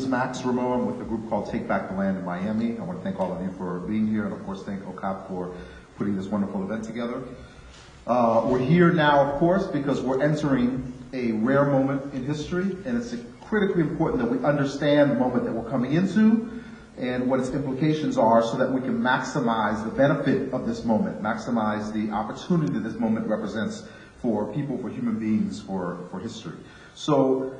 is Max Ramo. I'm with a group called Take Back the Land in Miami. I want to thank all of you for being here, and of course thank OCOP for putting this wonderful event together. We're here now, of course, because we're entering a rare moment in history, and it's critically important that we understand the moment that we're coming into and what its implications are so that we can maximize the benefit of this moment, maximize the opportunity that this moment represents for people, for human beings, for history. So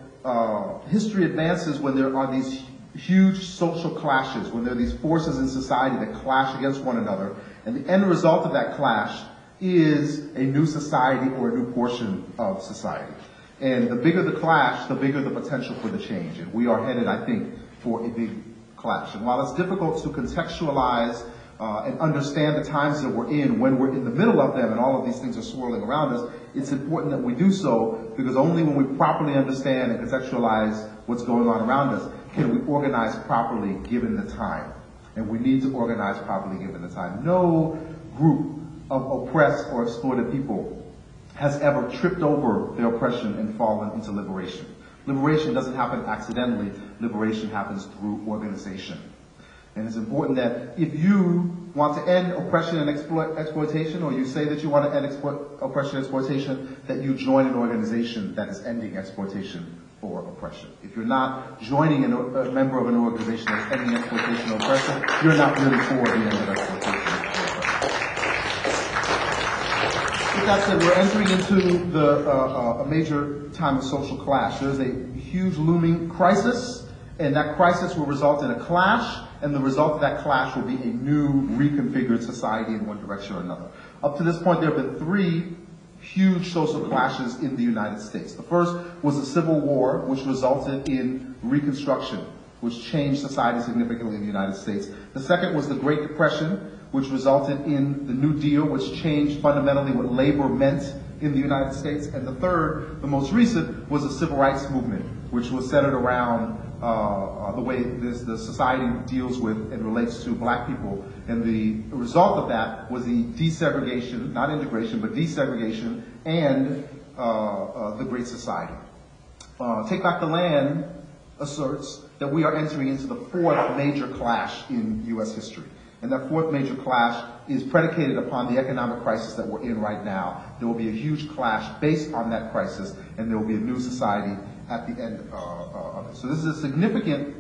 history advances when there are these huge social clashes, when there are these forces in society that clash against one another, and the end result of that clash is a new society or a new portion of society. And the bigger the clash, the bigger the potential for the change. And we are headed, I think, for a big clash. And while it's difficult to contextualize and understand the times that we're in when we're in the middle of them and all of these things are swirling around us, it's important that we do so, because only when we properly understand and contextualize what's going on around us can we organize properly given the time. And we need to organize properly given the time. No group of oppressed or exploited people has ever tripped over their oppression and fallen into liberation. Liberation doesn't happen accidentally. Liberation happens through organization. And it's important that if you want to end oppression and exploitation, or you say that you want to end oppression and exploitation, that you join an organization that is ending exploitation or oppression. If you're not joining a member of an organization that's ending exploitation or oppression, you're not really for the end of exploitation. With that said, we're entering into a major time of social clash. There's a huge looming crisis, and that crisis will result in a clash, and the result of that clash will be a new, reconfigured society in one direction or another. Up to this point, there have been three huge social clashes in the United States. The first was the Civil War, which resulted in Reconstruction, which changed society significantly in the United States. The second was the Great Depression, which resulted in the New Deal, which changed fundamentally what labor meant in the United States. And the third, the most recent, was the Civil Rights Movement, which was centered around the way the society deals with and relates to black people. And the result of that was the desegregation, not integration, but desegregation, and the Great Society. Take Back the Land asserts that we are entering into the fourth major clash in U.S. history. And that fourth major clash is predicated upon the economic crisis that we're in right now. There will be a huge clash based on that crisis, and there will be a new society at the end of it. So this is a significant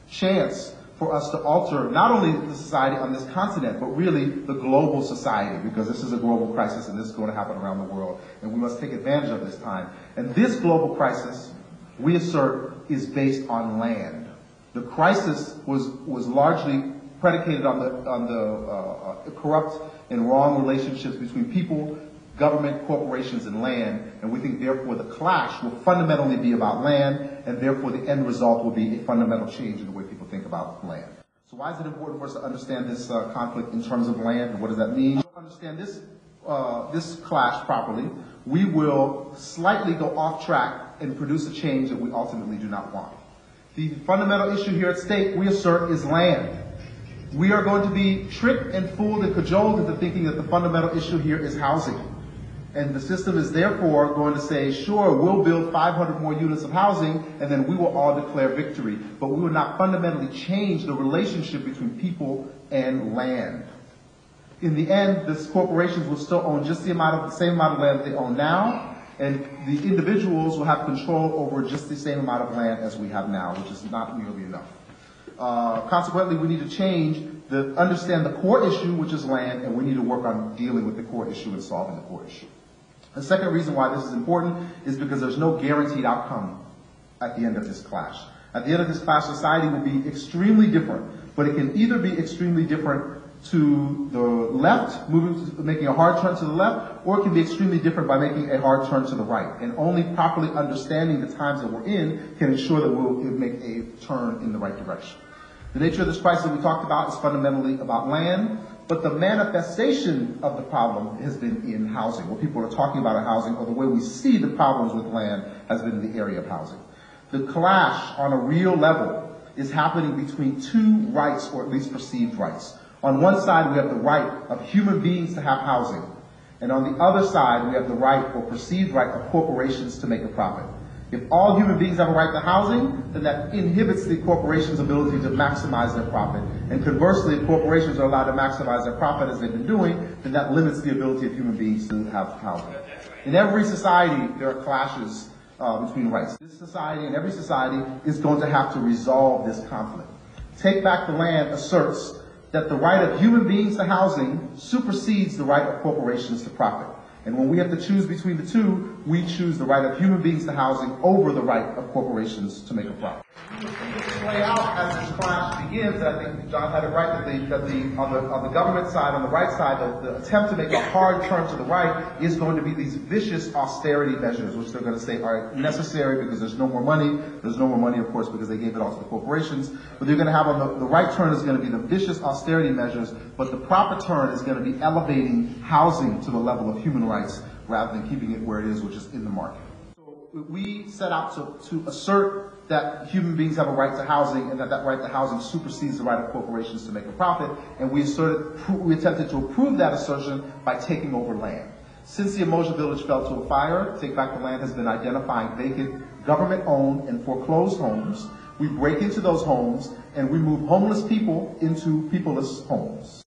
chance for us to alter not only the society on this continent, but really the global society, because this is a global crisis and this is going to happen around the world, and we must take advantage of this time. And this global crisis, we assert, is based on land. The crisis was largely predicated on the corrupt and wrong relationships between people, government, corporations, and land, and we think therefore the clash will fundamentally be about land, and therefore the end result will be a fundamental change in the way people think about land. So why is it important for us to understand this conflict in terms of land, and what does that mean? To understand this clash properly, we will slightly go off track and produce a change that we ultimately do not want. The fundamental issue here at stake, we assert, is land. We are going to be tricked and fooled and cajoled into thinking that the fundamental issue here is housing. And the system is therefore going to say, sure, we'll build 500 more units of housing, and then we will all declare victory. But we will not fundamentally change the relationship between people and land. In the end, these corporations will still own just the same amount of land that they own now, and the individuals will have control over just the same amount of land as we have now, which is not nearly enough. Consequently, we need to understand the core issue, which is land, and we need to work on dealing with the core issue and solving the core issue. The second reason why this is important is because there's no guaranteed outcome at the end of this clash. At the end of this clash, society will be extremely different, but it can either be extremely different to the left, making a hard turn to the left, or it can be extremely different by making a hard turn to the right. And only properly understanding the times that we're in can ensure that we'll make a turn in the right direction. The nature of this crisis that we talked about is fundamentally about land, but the manifestation of the problem has been in housing. What people are talking about in housing, or the way we see the problems with land, has been in the area of housing. The clash on a real level is happening between two rights, or at least perceived rights. On one side, we have the right of human beings to have housing. And on the other side, we have the right, or perceived right, of corporations to make a profit. If all human beings have a right to housing, then that inhibits the corporation's ability to maximize their profit. And conversely, if corporations are allowed to maximize their profit as they've been doing, then that limits the ability of human beings to have housing. In every society, there are clashes between rights. This society and every society is going to have to resolve this conflict. Take Back the Land asserts that the right of human beings to housing supersedes the right of corporations to profit. And when we have to choose between the two, we choose the right of human beings to housing over the right of corporations to make a profit. Play out as this clash begins. I think John had it right that on the government side, on the right side, the attempt to make a hard turn to the right is going to be these vicious austerity measures, which they're going to say are necessary because there's no more money. There's no more money, of course, because they gave it all to the corporations. But they're going to have on the right turn is going to be the vicious austerity measures, but the proper turn is going to be elevating housing to the level of human rights rather than keeping it where it is, which is in the market. So we set out to assert that human beings have a right to housing and that right to housing supersedes the right of corporations to make a profit, and we attempted to prove that assertion by taking over land. Since the Umoja village fell to a fire, Take Back the Land has been identifying vacant, government-owned and foreclosed homes. We break into those homes and we move homeless people into peopleless homes.